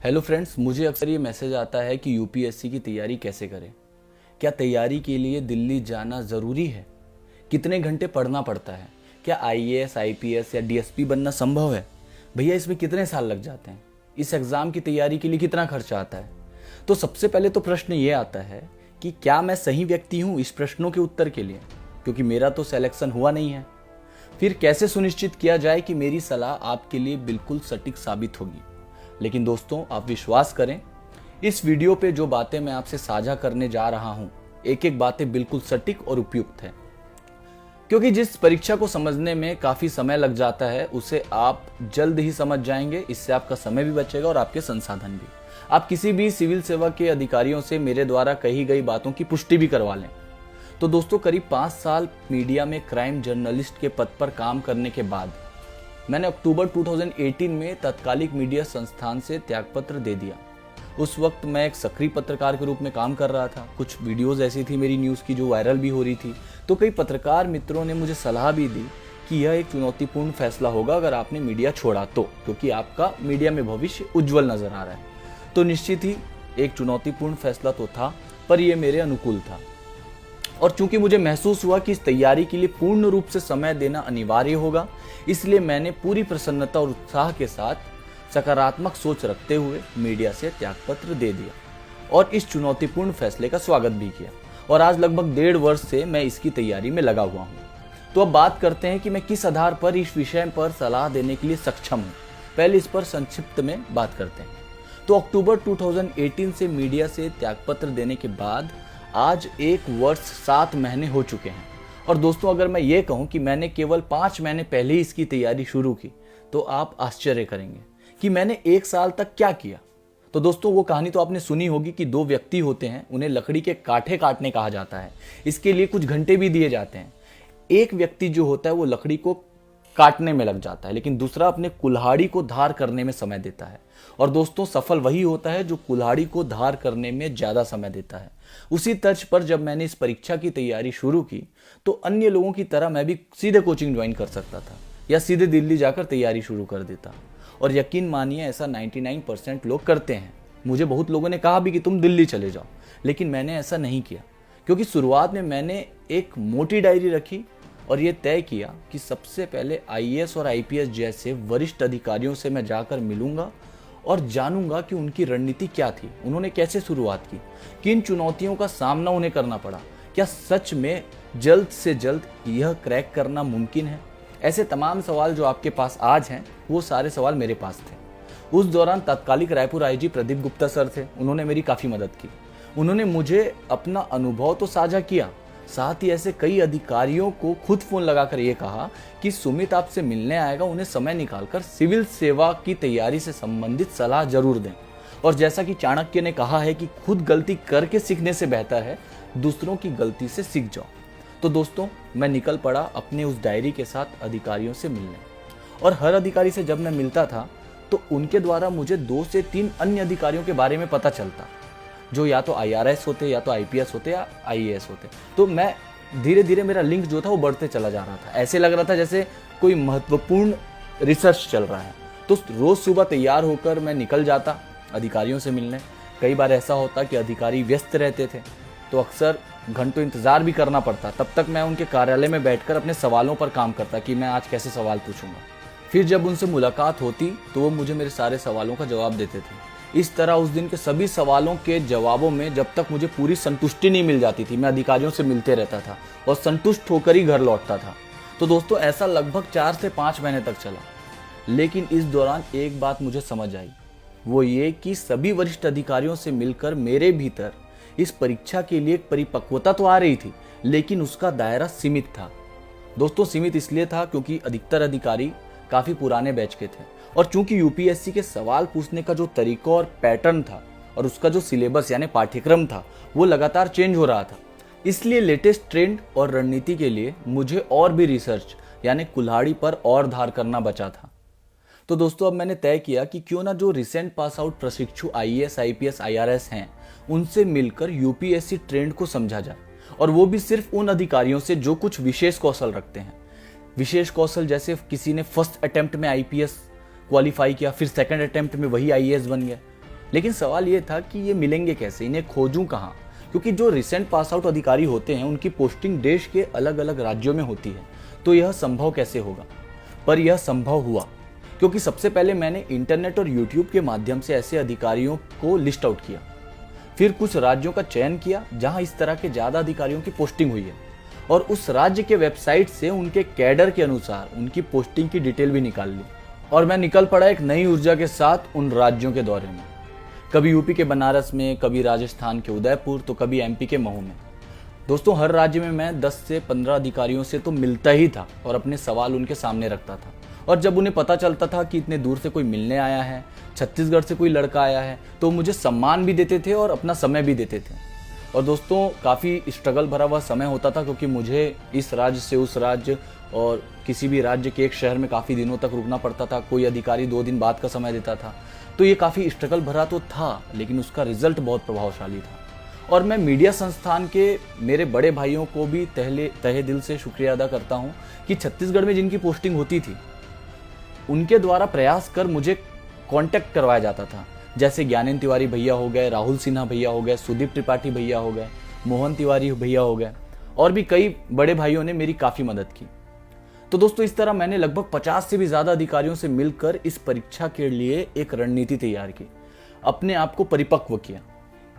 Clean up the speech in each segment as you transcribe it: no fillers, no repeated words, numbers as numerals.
Hello friends, मुझे अक्सर ये मैसेज आता है कि यूपीएससी की तैयारी कैसे करें। क्या तैयारी के लिए दिल्ली जाना ज़रूरी है? कितने घंटे पढ़ना पड़ता है? क्या आईएएस, आईपीएस या डीएसपी बनना संभव है? भैया इसमें कितने साल लग जाते हैं? इस एग्ज़ाम की तैयारी के लिए कितना खर्चा आता है? तो सबसे पहले तो प्रश्न ये आता है कि क्या मैं सही व्यक्ति हूँ इस प्रश्नों के उत्तर के लिए, क्योंकि मेरा तो सिलेक्शन हुआ नहीं है। फिर कैसे सुनिश्चित किया जाए कि मेरी सलाह आपके लिए बिल्कुल सटीक साबित होगी। लेकिन दोस्तों, आप विश्वास करें, इस वीडियो पे जो बातें मैं आपसे साझा करने जा रहा हूं, एक एक बातें बिल्कुल सटीक और उपयुक्त है। क्योंकि जिस परीक्षा को समझने में काफी समय लग जाता है, उसे आप जल्द ही समझ जाएंगे। इससे आपका समय भी बचेगा और आपके संसाधन भी। आप किसी भी सिविल सेवा के अधिकारियों से मेरे द्वारा कही गई बातों की पुष्टि भी करवा लें। तो दोस्तों, करीब 5 साल मीडिया में क्राइम जर्नलिस्ट के पद पर काम करने के बाद मैंने अक्टूबर 2018 में तत्कालिक मीडिया संस्थान से त्यागपत्र दे दिया। उस वक्त मैं एक सक्रिय पत्रकार के रूप में काम कर रहा था। कुछ वीडियोस ऐसी थी मेरी न्यूज़ की जो वायरल भी हो रही थी। तो कई पत्रकार मित्रों ने मुझे सलाह भी दी कि यह एक चुनौतीपूर्ण फैसला होगा अगर आपने मीडिया छोड़ा तो, क्योंकि आपका मीडिया में भविष्य उज्जवल नजर आ रहा है। तो निश्चित ही एक चुनौतीपूर्ण फैसला तो था, पर यह मेरे अनुकूल था। और चूंकि मुझे महसूस हुआ कि इस तैयारी के लिए पूर्ण रूप से समय देना अनिवार्य होगा, इसलिए मैंने पूरी प्रसन्नता और उत्साह के साथ सकारात्मक सोच रखते हुए मीडिया से त्यागपत्र दे दिया और इस चुनौतीपूर्ण फैसले का स्वागत भी किया। और आज लगभग 1.5 वर्ष से मैं इसकी तैयारी में लगा हुआ हूँ। तो अब बात करते हैं कि मैं किस आधार पर इस विषय पर सलाह देने के लिए सक्षम हूँ। पहले इस पर संक्षिप्त में बात करते हैं। तो अक्टूबर 2018 से मीडिया से त्यागपत्र देने के बाद आज 1 वर्ष 7 महीने हो चुके हैं। और दोस्तों, अगर मैं ये कहूं कि मैंने केवल 5 महीने पहले ही इसकी तैयारी शुरू की, तो आप आश्चर्य करेंगे कि मैंने 1 साल तक क्या किया। तो दोस्तों, वो कहानी तो आपने सुनी होगी कि 2 व्यक्ति होते हैं, उन्हें लकड़ी के कांटे काटने कहा जाता है। इसके लिए कुछ घंटे भी दिए जाते हैं। एक व्यक्ति जो होता है वो लकड़ी को काटने में लग जाता है, लेकिन दूसरा अपने कुल्हाड़ी को धार करने में समय देता है। और दोस्तों, सफल वही होता है जो कुल्हाड़ी को धार करने में ज्यादा समय देता है। उसी तर्ज पर जब मैंने इस परीक्षा की तैयारी शुरू की, तो अन्य लोगों की तरह मैं भी सीधे कोचिंग ज्वाइन कर सकता था या सीधे दिल्ली जाकर तैयारी शुरू कर देता। और यकीन मानिए, ऐसा 99% लोग करते हैं। मुझे बहुत लोगों ने कहा भी कि तुम दिल्ली चले जाओ, लेकिन मैंने ऐसा नहीं किया। क्योंकि शुरुआत में मैंने एक मोटी डायरी रखी और ये तय किया कि सबसे पहले आईएएस और आईपीएस जैसे वरिष्ठ अधिकारियों से मैं जाकर मिलूंगा और जानूंगा कि उनकी रणनीति क्या थी, उन्होंने कैसे शुरुआत की, किन चुनौतियों का सामना उन्हें करना पड़ा, क्या सच में जल्द से जल्द यह क्रैक करना मुमकिन है। ऐसे तमाम सवाल जो आपके पास आज हैं, वो सारे सवाल मेरे पास थे। उस दौरान तत्कालिक रायपुर आईजी प्रदीप गुप्ता सर थे, उन्होंने मेरी काफ़ी मदद की। उन्होंने मुझे अपना अनुभव तो साझा किया, साथ ही ऐसे कई अधिकारियों को खुद फोन लगाकर ये कहा कि सुमित आपसे मिलने आएगा, उन्हें समय निकालकर सिविल सेवा की तैयारी से संबंधित सलाह जरूर दें। और जैसा कि चाणक्य ने कहा है कि खुद गलती करके सीखने से बेहतर है दूसरों की गलती से सीख जाओ। तो दोस्तों, मैं निकल पड़ा अपने उस डायरी के साथ अधिकारियों से मिलने। और हर अधिकारी से जब मैं मिलता था, तो उनके द्वारा मुझे 2 से 3 अन्य अधिकारियों के बारे में पता चलता, जो या तो आईआरएस होते, या तो आईपीएस होते, या आईएएस होते। तो मैं धीरे धीरे मेरा लिंक जो था वो बढ़ते चला जा रहा था। ऐसे लग रहा था जैसे कोई महत्वपूर्ण रिसर्च चल रहा है। तो रोज सुबह तैयार होकर मैं निकल जाता अधिकारियों से मिलने। कई बार ऐसा होता कि अधिकारी व्यस्त रहते थे, तो अक्सर घंटों इंतजार भी करना पड़ता। तब तक मैं उनके कार्यालय में बैठकर अपने सवालों पर काम करता कि मैं आज कैसे सवाल पूछूंगा। फिर जब उनसे मुलाकात होती, तो वो मुझे मेरे सारे सवालों का जवाब देते थे। इस तरह उस दिन के सभी सवालों के जवाबों में जब तक मुझे पूरी संतुष्टि नहीं मिल जाती थी, मैं अधिकारियों से मिलते रहता था और संतुष्ट होकर ही घर लौटता था। तो दोस्तों, ऐसा लगभग 4 से 5 महीने तक चला। लेकिन इस दौरान एक बात मुझे समझ आई, वो ये कि सभी वरिष्ठ अधिकारियों से मिलकर मेरे भीतर इस परीक्षा के लिए एक परिपक्वता तो आ रही थी, लेकिन उसका दायरा सीमित था। दोस्तों, सीमित इसलिए था क्योंकि अधिकतर अधिकारी काफी पुराने बैच के थे, और चूंकि यूपीएससी के सवाल पूछने का जो तरीका और पैटर्न था और उसका जो सिलेबस यानी पाठ्यक्रम था, वो लगातार चेंज हो रहा था। इसलिए लेटेस्ट ट्रेंड और रणनीति के लिए मुझे और भी रिसर्च यानी कुल्हाड़ी पर और धार करना बचा था। तो दोस्तों, अब मैंने तय किया कि क्यों ना जो रिसेंट पास आउट प्रशिक्षु आईएएस, आईपीएस, आईआरएस हैं, उनसे मिलकर यूपीएससी ट्रेंड को समझा जाए, और वो भी सिर्फ उन अधिकारियों से जो कुछ विशेष कौशल रखते हैं। विशेष कौशल जैसे किसी ने फर्स्ट अटेम्प्ट में आईपीएस क्वालिफाई किया, फिर सेकंड अटेम्प्ट में वही आईएएस बन गया, लेकिन सवाल ये था कि ये मिलेंगे कैसे, इन्हें खोजूं कहाँ, क्योंकि जो रिसेंट पास आउट अधिकारी होते हैं उनकी पोस्टिंग देश के अलग अलग राज्यों में होती है, तो यह संभव कैसे होगा। पर यह संभव हुआ क्योंकि सबसे पहले मैंने इंटरनेट और यूट्यूब के माध्यम से ऐसे अधिकारियों को लिस्ट आउट किया, फिर कुछ राज्यों का चयन किया जहां इस तरह के ज़्यादा अधिकारियों की पोस्टिंग हुई है, और उस राज्य के वेबसाइट से उनके कैडर के अनुसार उनकी पोस्टिंग की डिटेल भी निकाल ली, और मैं निकल पड़ा एक नई ऊर्जा के साथ उन राज्यों के दौरे में। कभी यूपी के बनारस में, कभी राजस्थान के उदयपुर, तो कभी एमपी के महू में। दोस्तों, हर राज्य में मैं 10 से 15 अधिकारियों से तो मिलता ही था और अपने सवाल उनके सामने रखता था। और जब उन्हें पता चलता था कि इतने दूर से कोई मिलने आया है, छत्तीसगढ़ से कोई लड़का आया है, तो मुझे सम्मान भी देते थे और अपना समय भी देते थे। और दोस्तों, काफ़ी स्ट्रगल भरा हुआ समय होता था, क्योंकि मुझे इस राज्य से उस राज्य और किसी भी राज्य के एक शहर में काफ़ी दिनों तक रुकना पड़ता था। कोई अधिकारी 2 दिन बाद का समय देता था, तो ये काफ़ी स्ट्रगल भरा तो था, लेकिन उसका रिजल्ट बहुत प्रभावशाली था। और मैं मीडिया संस्थान के मेरे बड़े भाइयों को भी तहे दिल से शुक्रिया अदा करता हूँ कि छत्तीसगढ़ में जिनकी पोस्टिंग होती थी उनके द्वारा प्रयास कर मुझे कांटेक्ट करवाया जाता था। जैसे ज्ञानेंद्र तिवारी भैया हो गए, राहुल सिन्हा भैया हो गए, सुदीप त्रिपाठी भैया हो गए, मोहन तिवारी भैया हो गए, और भी कई बड़े भाइयों ने मेरी काफ़ी मदद की। तो दोस्तों, इस तरह मैंने लगभग 50 से भी ज़्यादा अधिकारियों से मिलकर इस परीक्षा के लिए एक रणनीति तैयार की, अपने आप को परिपक्व किया।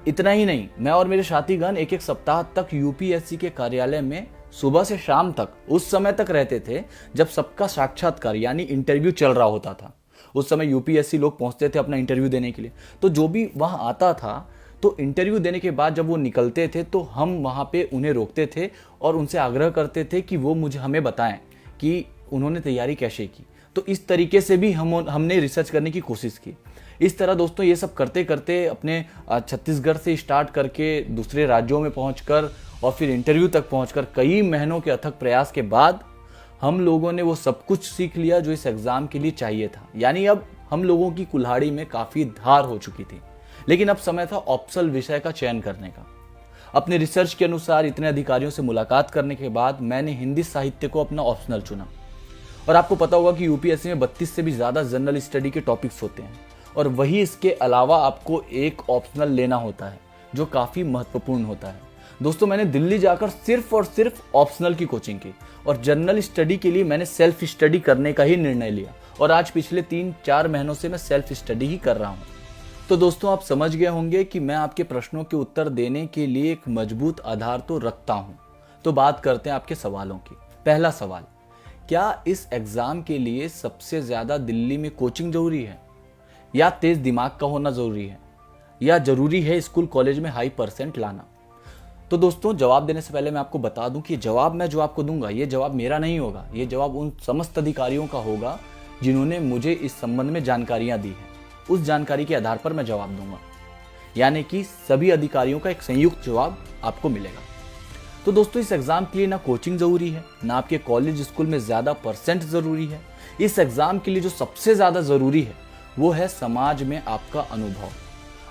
इतना ही नहीं, मैं और मेरे साथीगण एक सप्ताह तक यूपीएससी के कार्यालय में सुबह से शाम तक उस समय तक रहते थे जब सबका साक्षात्कार यानी इंटरव्यू चल रहा होता था। उस समय यूपीएससी लोग पहुंचते थे अपना इंटरव्यू देने के लिए, तो जो भी वहां आता था तो इंटरव्यू देने के बाद जब वो निकलते थे तो हम वहां पे उन्हें रोकते थे और उनसे आग्रह करते थे कि वो हमें बताएं कि उन्होंने तैयारी कैसे की। तो इस तरीके से भी हमने रिसर्च करने की कोशिश की। इस तरह दोस्तों, ये सब करते करते अपने छत्तीसगढ़ से स्टार्ट करके दूसरे राज्यों में पहुंचकर और फिर इंटरव्यू तक पहुंचकर कई महीनों के अथक प्रयास के बाद हम लोगों ने वो सब कुछ सीख लिया जो इस एग्ज़ाम के लिए चाहिए था। यानी अब हम लोगों की कुल्हाड़ी में काफ़ी धार हो चुकी थी, लेकिन अब समय था ऑप्शनल विषय का चयन करने का। अपने रिसर्च के अनुसार इतने अधिकारियों से मुलाकात करने के बाद मैंने हिंदी साहित्य को अपना ऑप्शनल चुना। और आपको पता होगा कि यूपीएससी में 32 से भी ज़्यादा जनरल स्टडी के टॉपिक्स होते हैं, और वही इसके अलावा आपको एक ऑप्शनल लेना होता है जो काफ़ी महत्वपूर्ण होता है। दोस्तों, मैंने दिल्ली जाकर सिर्फ और सिर्फ ऑप्शनल की कोचिंग की, और जनरल स्टडी के लिए मैंने सेल्फ स्टडी करने का ही निर्णय लिया, और आज पिछले 3-4 महीनों से मैं सेल्फ स्टडी ही कर रहा हूँ। तो दोस्तों, आप समझ गए होंगे कि मैं आपके प्रश्नों के उत्तर देने के लिए एक मजबूत आधार तो रखता हूँ। तो बात करते हैं आपके सवालों की। पहला सवाल, क्या इस एग्ज़ाम के लिए सबसे ज़्यादा दिल्ली में कोचिंग जरूरी है, या तेज़ दिमाग का होना ज़रूरी है, या ज़रूरी है स्कूल कॉलेज में हाई परसेंट लाना? तो दोस्तों, जवाब देने से पहले मैं आपको बता दूं कि जवाब मैं जो आपको दूंगा ये जवाब मेरा नहीं होगा, ये जवाब उन समस्त अधिकारियों का होगा जिन्होंने मुझे इस संबंध में जानकारियां दी हैं। उस जानकारी के आधार पर मैं जवाब दूंगा, यानी कि सभी अधिकारियों का एक संयुक्त जवाब आपको मिलेगा। तो दोस्तों, इस एग्ज़ाम के लिए ना कोचिंग ज़रूरी है, ना आपके कॉलेज स्कूल में ज़्यादा परसेंट ज़रूरी है। इस एग्ज़ाम के लिए जो सबसे ज़्यादा ज़रूरी है वो है समाज में आपका अनुभव,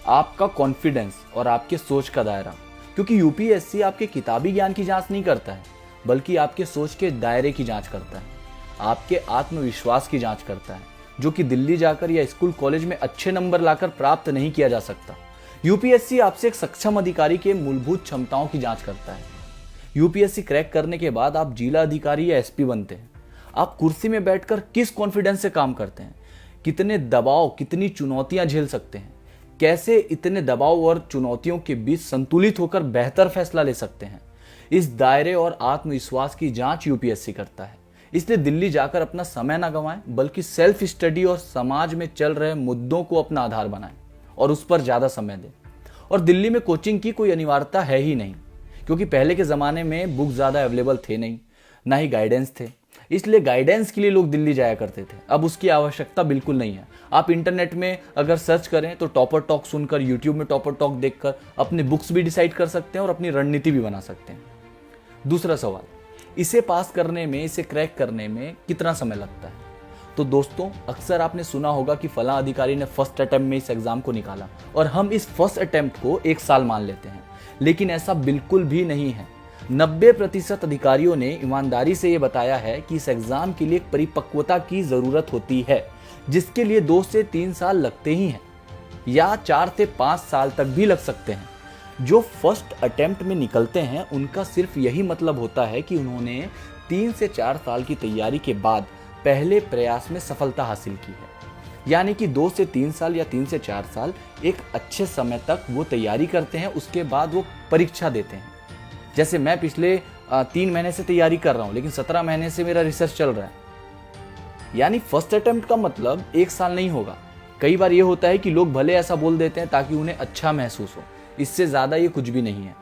आपका कॉन्फिडेंस और आपके सोच का दायरा। क्योंकि यूपीएससी आपके किताबी ज्ञान की जांच नहीं करता है, बल्कि आपके सोच के दायरे की जांच करता है, आपके आत्मविश्वास की जांच करता है, जो कि दिल्ली जाकर या स्कूल कॉलेज में अच्छे नंबर लाकर प्राप्त नहीं किया जा सकता। यूपीएससी आपसे एक सक्षम अधिकारी के मूलभूत क्षमताओं की जांच करता है। यूपीएससी क्रैक करने के बाद आप जिला अधिकारी या एसपी बनते हैं। आप कुर्सी में बैठकर किस कॉन्फिडेंस से काम करते हैं, कितने दबाव, कितनी चुनौतियां झेल सकते हैं, कैसे इतने दबाव और चुनौतियों के बीच संतुलित होकर बेहतर फैसला ले सकते हैं। इस दायरे और आत्मविश्वास की जांच यूपीएससी करता है। इसलिए दिल्ली जाकर अपना समय ना गंवाएं, बल्कि सेल्फ स्टडी और समाज में चल रहे मुद्दों को अपना आधार बनाएं और उस पर ज़्यादा समय दें। और दिल्ली में कोचिंग की कोई अनिवार्यता है ही नहीं, क्योंकि पहले के ज़माने में बुक ज़्यादा अवेलेबल थे नहीं, ना ही गाइडेंस थे। इसलिए गाइडेंस के लिए लोग दिल्ली जाया करते थे। अब उसकी आवश्यकता बिल्कुल नहीं है। आप इंटरनेट में अगर सर्च करें तो टॉपर टॉक सुनकर, यूट्यूब में टॉपर टॉक देखकर अपने बुक्स भी डिसाइड कर सकते हैं और अपनी रणनीति भी बना सकते हैं। दूसरा सवाल, इसे पास करने में, इसे क्रैक करने में कितना समय लगता है? तो दोस्तों, अक्सर आपने सुना होगा कि फलां अधिकारी ने फर्स्ट अटेम्प्ट में इस एग्जाम को निकाला, और हम इस फर्स्ट अटेम्प्ट को 1 साल मान लेते हैं, लेकिन ऐसा बिल्कुल भी नहीं है। 90% अधिकारियों ने ईमानदारी से ये बताया है कि इस एग्जाम के लिए एक परिपक्वता की जरूरत होती है, जिसके लिए 2 से 3 साल लगते ही हैं। या 4 से 5 साल तक भी लग सकते हैं। जो फर्स्ट अटेम्प्ट में निकलते हैं उनका सिर्फ यही मतलब होता है कि उन्होंने 3 से 4 साल की तैयारी के बाद पहले प्रयास में सफलता हासिल की है। यानी कि 2 से 3 साल या 3 से 4 साल एक अच्छे समय तक वो तैयारी करते हैं, उसके बाद वो परीक्षा देते हैं। जैसे मैं पिछले 3 महीने से तैयारी कर रहा हूँ, लेकिन 17 महीने से मेरा रिसर्च चल रहा है। यानी फर्स्ट अटेम्प्ट का मतलब 1 साल नहीं होगा। कई बार ये होता है कि लोग भले ऐसा बोल देते हैं ताकि उन्हें अच्छा महसूस हो, इससे ज़्यादा ये कुछ भी नहीं है।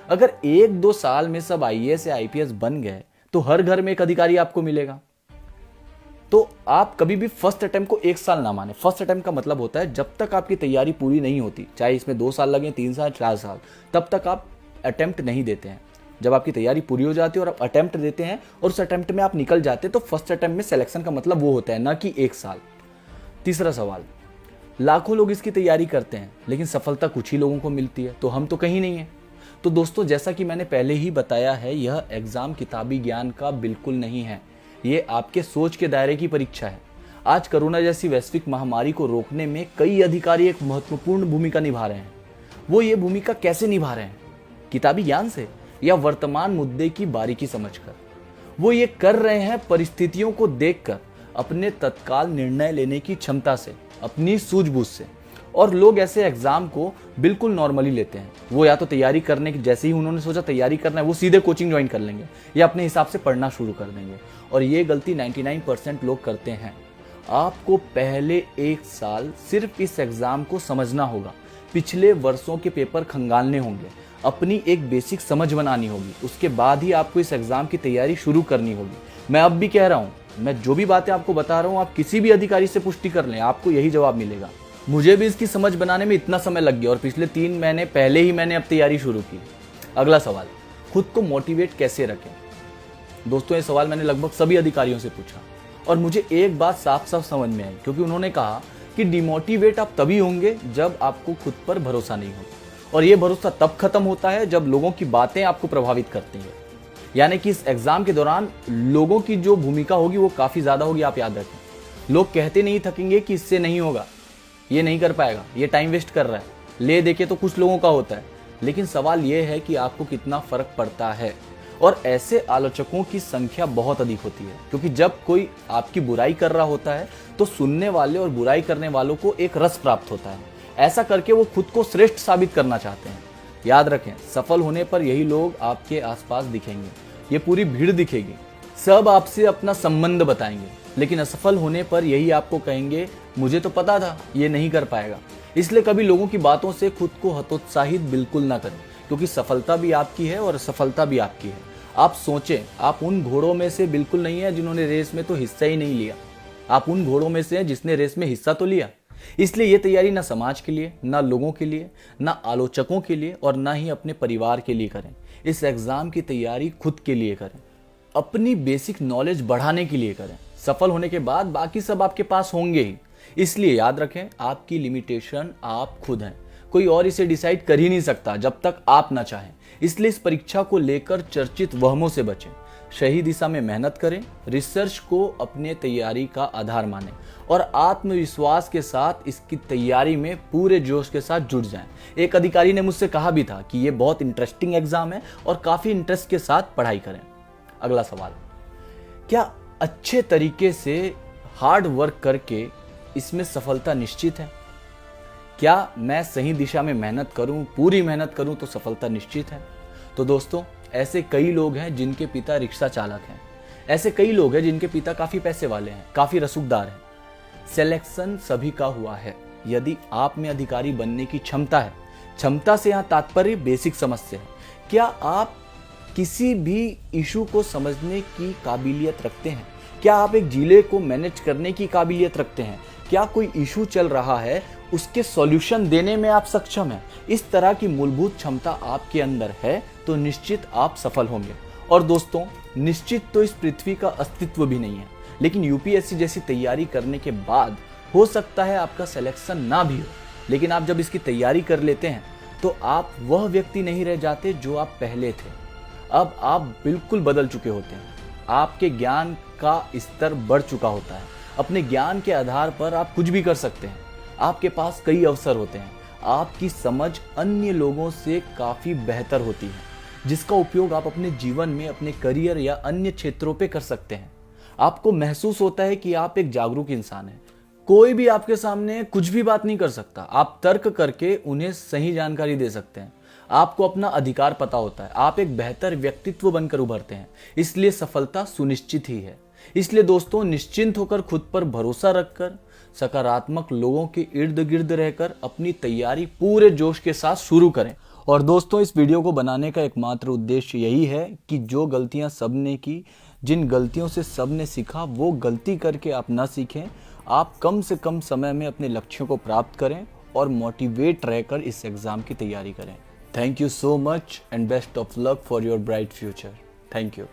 अगर 1-2 साल में सब IAS या IPS बन गए तो हर घर में एक अधिकारी आपको मिलेगा। तो आप कभी भी फर्स्ट अटेम्प्ट को 1 साल ना माने। फर्स्ट अटेम्प्ट का मतलब होता है जब तक आपकी तैयारी पूरी नहीं होती, चाहे इसमें 2 साल लगे, 3 साल, 4 साल, तब तक आप अटेम्प्ट नहीं देते हैं। जब आपकी तैयारी पूरी हो जाती है और आप अटेम्प्ट देते हैं और उस अटेम्प्ट में आप निकल जाते हैं, तो फर्स्ट अटेम्प्ट में सिलेक्शन का मतलब वो होता है, ना कि 1 साल। तीसरा सवाल, लाखों लोग इसकी तैयारी करते हैं लेकिन सफलता कुछ ही लोगों को मिलती है, तो हम तो कहीं नहीं है। तो दोस्तों, जैसा कि मैंने पहले ही बताया है, यह एग्जाम किताबी ज्ञान का बिल्कुल नहीं है। ये आपके सोच के दायरे की परीक्षा है। आज कोरोना जैसी वैश्विक महामारी को रोकने में कई अधिकारी एक महत्वपूर्ण भूमिका निभा रहे हैं। वो ये भूमिका कैसे निभा रहे हैं? किताबी ज्ञान से या वर्तमान मुद्दे की बारीकी समझकर? वो ये कर रहे हैं परिस्थितियों को देखकर, अपने तत्काल निर्णय लेने की क्षमता से, अपनी सूझबूझ से। और लोग ऐसे एग्जाम को बिल्कुल नॉर्मली लेते हैं। वो या तो तैयारी करने की, जैसे ही उन्होंने सोचा तैयारी करना है, वो सीधे कोचिंग ज्वाइन कर लेंगे या अपने हिसाब से पढ़ना शुरू कर देंगे। और ये गलती 99% लोग करते हैं। आपको पहले 1 साल सिर्फ इस एग्जाम को समझना होगा, पिछले वर्षों के पेपर खंगालने होंगे, अपनी एक बेसिक समझ बनानी होगी। उसके बाद ही आपको इस एग्जाम की तैयारी शुरू करनी होगी। मैं अब भी कह रहा हूँ, मैं जो भी बातें आपको बता रहा हूँ, आप किसी भी अधिकारी से पुष्टि कर लें, आपको यही जवाब मिलेगा। मुझे भी इसकी समझ बनाने में इतना समय लग गया और पिछले 3 महीने पहले ही मैंने अब तैयारी शुरू की। अगला सवाल, खुद को मोटिवेट कैसे रखें? दोस्तों, ये सवाल मैंने लगभग सभी अधिकारियों से पूछा और मुझे एक बात साफ साफ समझ में आई, क्योंकि उन्होंने कहा कि डिमोटिवेट आप तभी होंगे जब आपको खुद पर भरोसा नहीं हो। और ये भरोसा तब खत्म होता है जब लोगों की बातें आपको प्रभावित करती हैं। यानी कि इस एग्जाम के दौरान लोगों की जो भूमिका होगी वो काफ़ी ज़्यादा होगी, आप याद रखें। लोग कहते नहीं थकेंगे कि इससे नहीं होगा, ये नहीं कर पाएगा, ये टाइम वेस्ट कर रहा है, ले देके तो कुछ लोगों का होता है। लेकिन सवाल ये है कि आपको कितना फ़र्क पड़ता है। और ऐसे आलोचकों की संख्या बहुत अधिक होती है, क्योंकि जब कोई आपकी बुराई कर रहा होता है तो सुनने वाले और बुराई करने वालों को एक रस प्राप्त होता है। ऐसा करके वो खुद को श्रेष्ठ साबित करना चाहते हैं। याद रखें, सफल होने पर यही लोग आपके आसपास दिखेंगे, ये पूरी भीड़ दिखेगी, सब आपसे अपना संबंध बताएंगे। लेकिन असफल होने पर यही आपको कहेंगे, मुझे तो पता था ये नहीं कर पाएगा। इसलिए कभी लोगों की बातों से खुद को हतोत्साहित बिल्कुल ना करें, क्योंकि सफलता भी आपकी है और असफलता भी आपकी है। आप सोचें, आप उन घोड़ों में से बिल्कुल नहीं है जिन्होंने रेस में तो हिस्सा ही नहीं लिया। आप उन घोड़ों में से हैं जिसने रेस में हिस्सा तो लिया। इसलिए ये तैयारी ना समाज के लिए, ना लोगों के लिए, ना आलोचकों के लिए और ना ही अपने परिवार के लिए करें। इस एग्जाम की तैयारी खुद के लिए करें, अपनी बेसिक नॉलेज बढ़ाने के लिए करें। सफल होने के बाद बाकी सब आपके पास होंगे ही। इसलिए याद रखें, आपकी लिमिटेशन आप खुद हैं, कोई और इसे डिसाइड कर ही नहीं सकता जब तक आप ना चाहें। इसलिए इस परीक्षा को लेकर चर्चित वहमों से बचें, सही दिशा में मेहनत करें, रिसर्च को अपने तैयारी का आधार मानें और आत्मविश्वास के साथ इसकी तैयारी में पूरे जोश के साथ जुट जाएं। एक अधिकारी ने मुझसे कहा भी था कि ये बहुत इंटरेस्टिंग एग्जाम है और काफ़ी इंटरेस्ट के साथ पढ़ाई करें। अगला सवाल, क्या अच्छे तरीके से हार्ड वर्क करके इसमें सफलता निश्चित है? क्या मैं सही दिशा में मेहनत करूं, पूरी मेहनत करूं तो सफलता निश्चित है? तो दोस्तों, ऐसे कई लोग हैं जिनके पिता रिक्शा चालक हैं, ऐसे कई लोग हैं जिनके पिता काफ़ी पैसे वाले हैं, काफ़ी रसूखदार हैं। सिलेक्शन सभी का हुआ है यदि आप में अधिकारी बनने की क्षमता है। क्षमता से यहाँ तात्पर्य बेसिक समझ से है। क्या आप किसी भी इशू को समझने की काबिलियत रखते हैं? क्या आप एक जिले को मैनेज करने की काबिलियत रखते हैं? क्या कोई इशू चल रहा है, उसके सॉल्यूशन देने में आप सक्षम हैं? इस तरह की मूलभूत क्षमता आपके अंदर है तो निश्चित आप सफल होंगे। और दोस्तों, निश्चित तो इस पृथ्वी का अस्तित्व भी नहीं है, लेकिन यूपीएससी जैसी तैयारी करने के बाद हो सकता है आपका सिलेक्शन ना भी हो, लेकिन आप जब इसकी तैयारी कर लेते हैं तो आप वह व्यक्ति नहीं रह जाते जो आप पहले थे। अब आप बिल्कुल बदल चुके होते हैं, आपके ज्ञान का स्तर बढ़ चुका होता है। अपने ज्ञान के आधार पर आप कुछ भी कर सकते हैं। आपके पास कई अवसर होते हैं, आपकी समझ अन्य लोगों से काफ़ी बेहतर होती है, जिसका उपयोग आप अपने जीवन में, अपने करियर या अन्य क्षेत्रों पे कर सकते हैं। आपको महसूस होता है कि आप एक जागरूक इंसान हैं। कोई भी आपके सामने कुछ भी बात नहीं कर सकता, आप तर्क करके उन्हें सही जानकारी दे सकते हैं। आपको अपना अधिकार पता होता है, आप एक बेहतर व्यक्तित्व बनकर उभरते हैं, इसलिए सफलता सुनिश्चित ही है। इसलिए दोस्तों, निश्चिंत होकर, खुद पर भरोसा रखकर, सकारात्मक लोगों के इर्द गिर्द रहकर अपनी तैयारी पूरे जोश के साथ शुरू करें। और दोस्तों, इस वीडियो को बनाने का एकमात्र उद्देश्य यही है कि जो गलतियां सबने की, जिन गलतियों से सबने सीखा, वो गलती करके आप ना सीखें। आप कम से कम समय में अपने लक्ष्यों को प्राप्त करें और मोटिवेट रहकर इस एग्ज़ाम की तैयारी करें। Thank you so much and best of luck for your bright future. Thank you.